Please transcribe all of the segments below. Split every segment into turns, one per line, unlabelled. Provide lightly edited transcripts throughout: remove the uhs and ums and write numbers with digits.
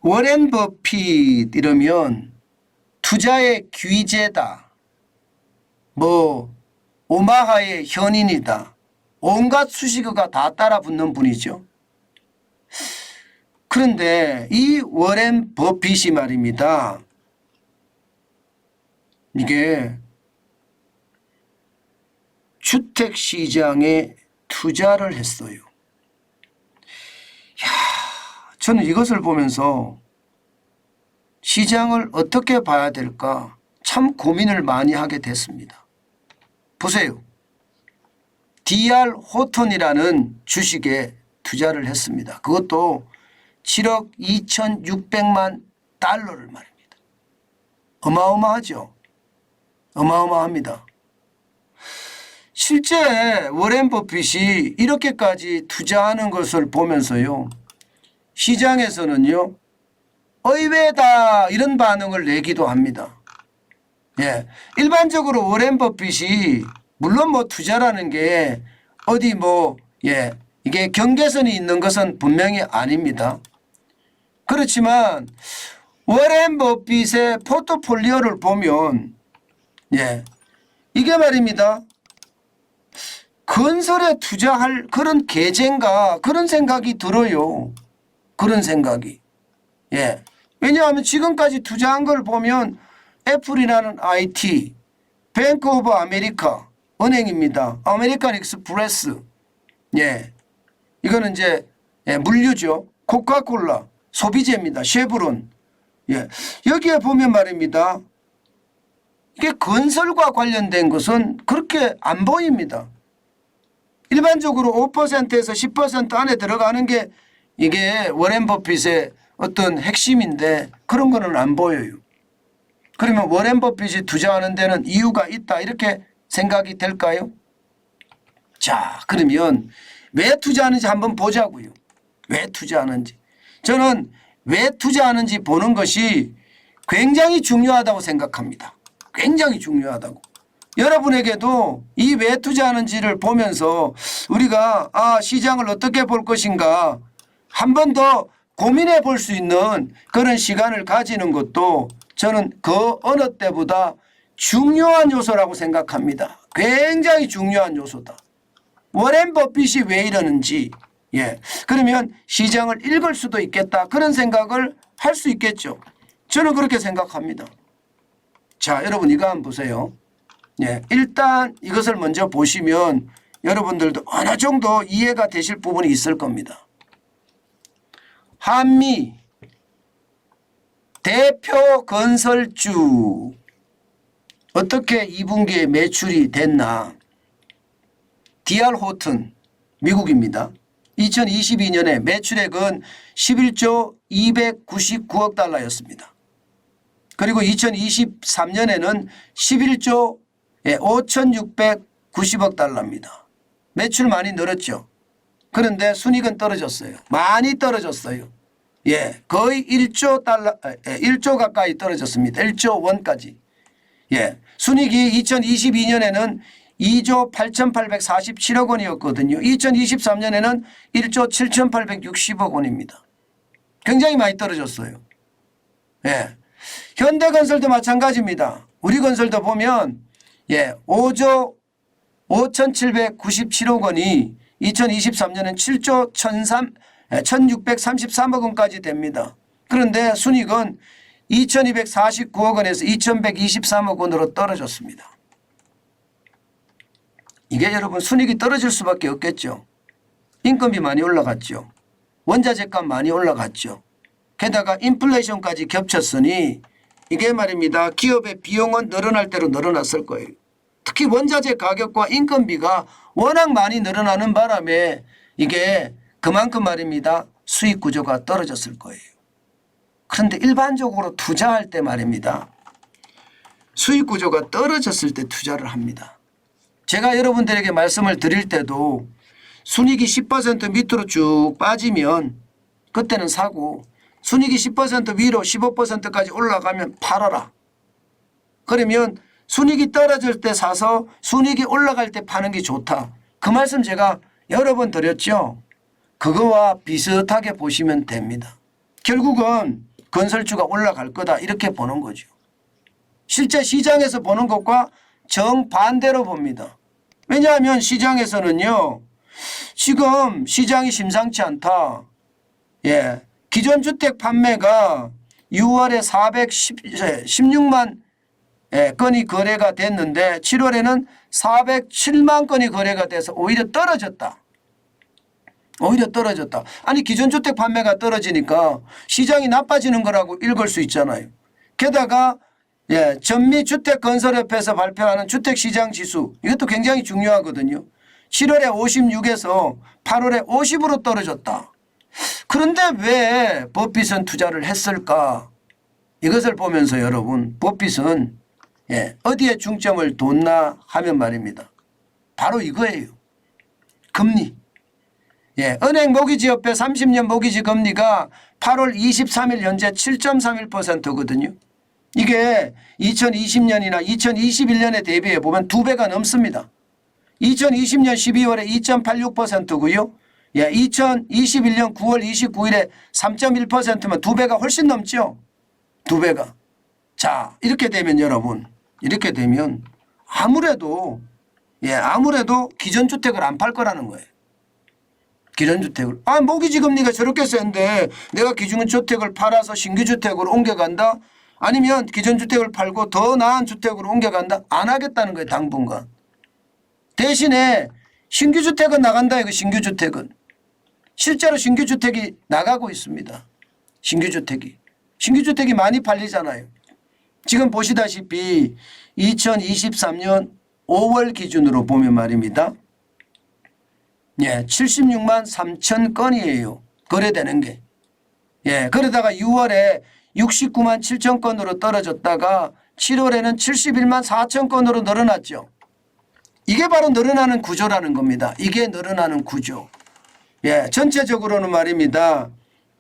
워렌 버핏 이러면 투자의 귀재다. 뭐 오마하의 현인이다. 온갖 수식어가 다 따라 붙는 분이죠. 그런데 이 워렌 버핏이 말입니다. 이게 주택시장에 투자를 했어요. 저는 이것을 보면서 시장을 어떻게 봐야 될까 참 고민을 많이 하게 됐습니다. 보세요. DR 호턴이라는 주식에 투자를 했습니다. 그것도 7억 2,600만 달러를 말입니다. 어마어마하죠. 어마어마합니다. 실제 워렌 버핏이 이렇게까지 투자하는 것을 보면서요. 시장에서는요. 의외다 이런 반응을 내기도 합니다. 예, 일반적으로 워렌 버핏이 물론 뭐 투자라는 게 어디 뭐 이게 경계선이 있는 것은 분명히 아닙니다. 그렇지만 워렌 버핏의 포트폴리오를 보면 이게 말입니다. 건설에 투자할 그런 계제인가 그런 생각이 들어요. 그런 생각이. 왜냐하면 지금까지 투자한 걸 보면 애플이라는 IT, 뱅크 오브 아메리카, 은행입니다. 아메리칸 익스프레스. 이거는 이제 물류죠. 코카콜라, 소비재입니다. 쉐브론. 여기에 보면 말입니다. 이게 건설과 관련된 것은 그렇게 안 보입니다. 일반적으로 5%에서 10% 안에 들어가는 게 이게 워렌 버핏의 어떤 핵심인데 그런 거는 안 보여요. 그러면 워렌 버핏이 투자하는 데는 이유가 있다 이렇게 생각이 될까요? 자, 그러면 왜 투자하는지 한번 보자고요. 왜 투자하는지. 저는 왜 투자하는지 보는 것이 굉장히 중요하다고 생각합니다. 굉장히 중요하다고. 여러분에게도 이 왜 투자하는지를 보면서 우리가 시장을 어떻게 볼 것인가 한 번 더 고민해 볼 수 있는 그런 시간을 가지는 것도 저는 그 어느 때보다 중요한 요소라고 생각합니다. 굉장히 중요한 요소다. 워렌 버핏이 왜 이러는지 그러면 시장을 읽을 수도 있겠다 그런 생각을 할 수 있겠죠. 저는 그렇게 생각합니다. 자, 여러분 이거 한번 보세요. 일단 이것을 먼저 보시면 여러분들도 어느 정도 이해가 되실 부분이 있을 겁니다. 한미 대표 건설주 어떻게 2분기에 매출이 됐나. DR 호튼 미국입니다. 2022년에 매출액은 11조 299억 달러였습니다. 그리고 2023년에는 11조 5,690억 달러입니다. 매출 많이 늘었죠. 그런데 순이익은 떨어졌어요. 많이 떨어졌어요. 거의 1조 달러, 1조 가까이 떨어졌습니다. 1조 원까지. 순이익이 2022년에는 2조 8,847억 원이었거든요. 2023년에는 1조 7,860억 원입니다. 굉장히 많이 떨어졌어요. 현대건설도 마찬가지입니다. 우리건설도 보면 5조 5,797억 원이 2023년엔 7조 1,633억 원까지 됩니다. 그런데 순이익은 2,249억 원에서 2,123억 원으로 떨어졌습니다. 이게 여러분 순이익이 떨어질 수밖에 없겠죠. 인건비 많이 올라갔죠. 원자재값 많이 올라갔죠. 게다가 인플레이션까지 겹쳤으니 이게 말입니다. 기업의 비용은 늘어날 대로 늘어났을 거예요. 특히 원자재 가격과 인건비가 워낙 많이 늘어나는 바람에 이게 그만큼 말입니다. 수익 구조가 떨어졌을 거예요. 그런데 일반적으로 투자할 때 말입니다. 수익 구조가 떨어졌을 때 투자를 합니다. 제가 여러분들에게 말씀을 드릴 때도 순이익이 10% 밑으로 쭉 빠지면 그때는 사고 순이익이 10% 위로 15%까지 올라가면 팔아라. 그러면 순이익이 떨어질 때 사서 순이익이 올라갈 때 파는 게 좋다. 그 말씀 제가 여러 번 드렸죠. 그거와 비슷하게 보시면 됩니다. 결국은 건설주가 올라갈 거다 이렇게 보는 거죠. 실제 시장에서 보는 것과 정반대로 봅니다. 왜냐하면 시장에서는요. 지금 시장이 심상치 않다. 예, 기존 주택 판매가 6월에 416만 건이 거래가 됐는데 7월에는 407만 건이 거래가 돼서 오히려 떨어졌다. 오히려 떨어졌다. 아니 기존 주택 판매가 떨어지니까 시장이 나빠지는 거라고 읽을 수 있잖아요. 게다가 전미주택건설협회에서 발표하는 주택시장지수 이것도 굉장히 중요하거든요. 7월에 56에서 8월에 50으로 떨어졌다. 그런데 왜 법빗은 투자를 했을까? 이것을 보면서 여러분 법빗은 어디에 중점을 뒀나 하면 말입니다. 바로 이거예요. 금리. 은행 모기지협회 30년 모기지 금리가 8월 23일 현재 7.31%거든요. 이게 2020년이나 2021년에 대비해 보면 2배가 넘습니다. 2020년 12월에 2.86%고요. 2021년 9월 29일에 3.1%면 2배가 훨씬 넘죠. 2배가. 자, 이렇게 되면 여러분, 이렇게 되면 아무래도 기존 주택을 안 팔 거라는 거예요. 기존 주택을. 모기지 금리가 저렇게 센데 내가 기존 주택을 팔아서 신규 주택으로 옮겨간다? 아니면 기존 주택을 팔고 더 나은 주택으로 옮겨간다? 안 하겠다는 거예요. 당분간. 대신에 신규 주택은 나간다. 이거 신규 주택은. 실제로 신규 주택이 나가고 있습니다. 신규 주택이 많이 팔리잖아요. 지금 보시다시피 2023년 5월 기준으로 보면 말입니다. 76만 3천 건이에요. 거래되는 게. 그러다가 6월에 69만 7천 건으로 떨어졌다가 7월에는 71만 4천 건으로 늘어났죠. 이게 바로 늘어나는 구조라는 겁니다. 이게 늘어나는 구조. 전체적으로는 말입니다.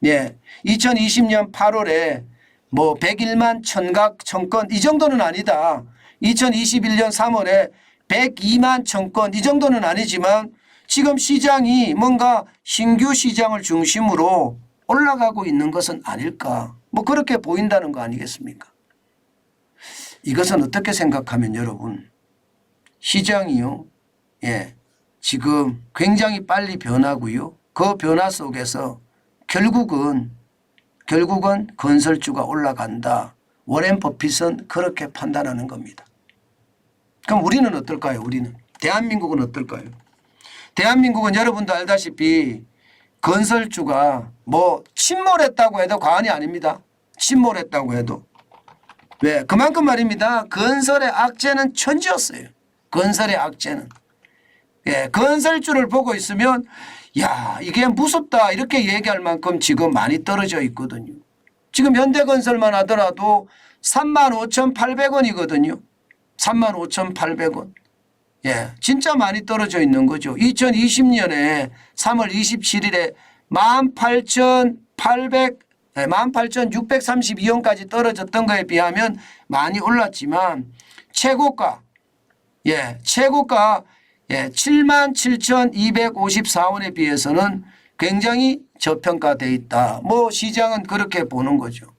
2020년 8월에 101만 천각 천건 이 정도는 아니다. 2021년 3월에 102만 천건 이 정도는 아니지만 지금 시장이 뭔가 신규 시장을 중심으로 올라가고 있는 것은 아닐까. 그렇게 보인다는 거 아니겠습니까? 이것은 어떻게 생각하면 여러분 시장이요. 지금 굉장히 빨리 변하고요. 그 변화 속에서 결국은 건설주가 올라간다. 워렌 버핏은 그렇게 판단하는 겁니다. 그럼 우리는 어떨까요? 대한민국은 어떨까요? 대한민국은 여러분도 알다시피 건설주가 침몰했다고 해도 과언이 아닙니다. 침몰했다고 해도. 왜? 그만큼 말입니다. 건설의 악재는 천지였어요. 건설의 악재는. 건설주를 보고 있으면 이게 무섭다 이렇게 얘기할 만큼 지금 많이 떨어져 있거든요. 지금 현대건설만 하더라도 35,800원이거든요. 35,800원. 진짜 많이 떨어져 있는 거죠. 2020년에 3월 27일에 18,632원까지 떨어졌던 거에 비하면 많이 올랐지만 최고가 77,254원에 비해서는 굉장히 저평가되어 있다. 시장은 그렇게 보는 거죠.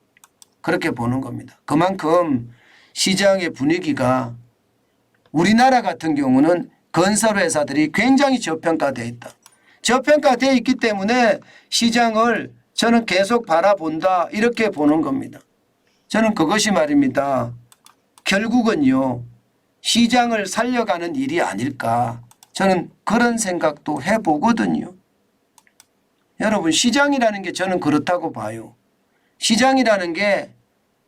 그렇게 보는 겁니다. 그만큼 시장의 분위기가 우리나라 같은 경우는 건설회사들이 굉장히 저평가되어 있다. 저평가되어 있기 때문에 시장을 저는 계속 바라본다 이렇게 보는 겁니다. 저는 그것이 말입니다. 결국은요. 시장을 살려가는 일이 아닐까. 저는 그런 생각도 해보거든요. 여러분 시장이라는 게 저는 그렇다고 봐요. 시장이라는 게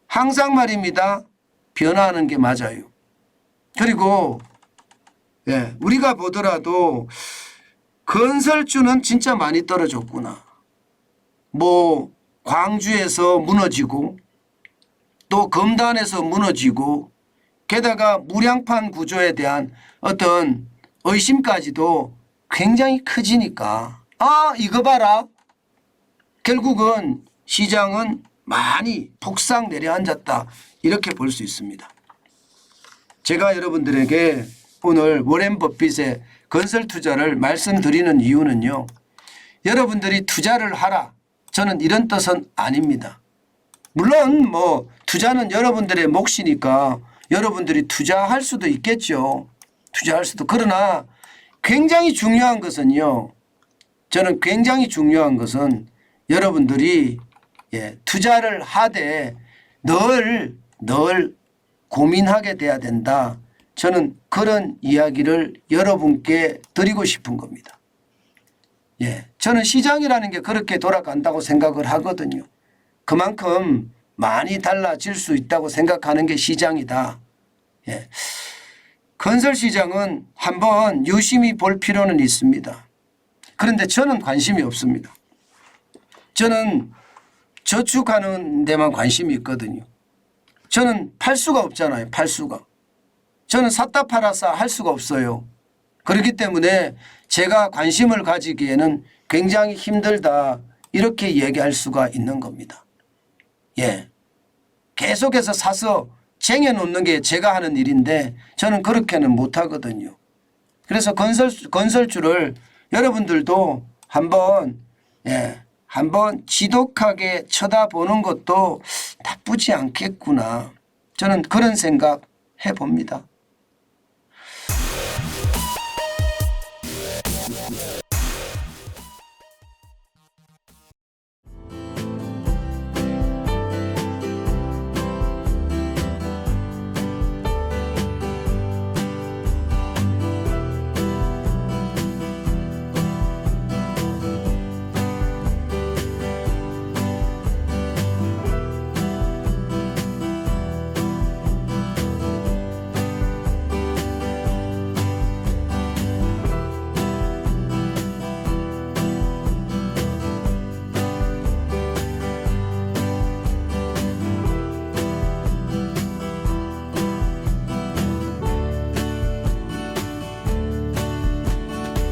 항상 말입니다. 변화하는 게 맞아요. 그리고 우리가 보더라도 건설주는 진짜 많이 떨어졌구나. 광주에서 무너지고 또 검단에서 무너지고 게다가 무량판 구조에 대한 어떤 의심까지도 굉장히 커지니까 이거 봐라. 결국은 시장은 많이 폭삭 내려앉았다. 이렇게 볼 수 있습니다. 제가 여러분들에게 오늘 워렌 버핏의 건설 투자를 말씀드리는 이유는요. 여러분들이 투자를 하라. 저는 이런 뜻은 아닙니다. 물론 뭐 투자는 여러분들의 몫이니까 여러분들이 투자할 수도 있겠죠. 투자할 수도. 그러나 굉장히 중요한 것은요. 저는 굉장히 중요한 것은 여러분들이 투자를 하되 늘 고민하게 돼야 된다. 저는 그런 이야기를 여러분께 드리고 싶은 겁니다. 저는 시장이라는 게 그렇게 돌아간다고 생각을 하거든요. 그만큼 많이 달라질 수 있다고 생각하는 게 시장이다. 건설 시장은 한번 유심히 볼 필요는 있습니다. 그런데 저는 관심이 없습니다. 저는 저축하는 데만 관심이 있거든요. 저는 팔 수가 없잖아요. 팔 수가. 저는 샀다 팔았다 할 수가 없어요. 그렇기 때문에 제가 관심을 가지기에는 굉장히 힘들다 이렇게 얘기할 수가 있는 겁니다. 계속해서 사서 쟁여놓는 게 제가 하는 일인데 저는 그렇게는 못하거든요. 그래서 건설주를 여러분들도 한번 지독하게 쳐다보는 것도 나쁘지 않겠구나. 저는 그런 생각 해봅니다.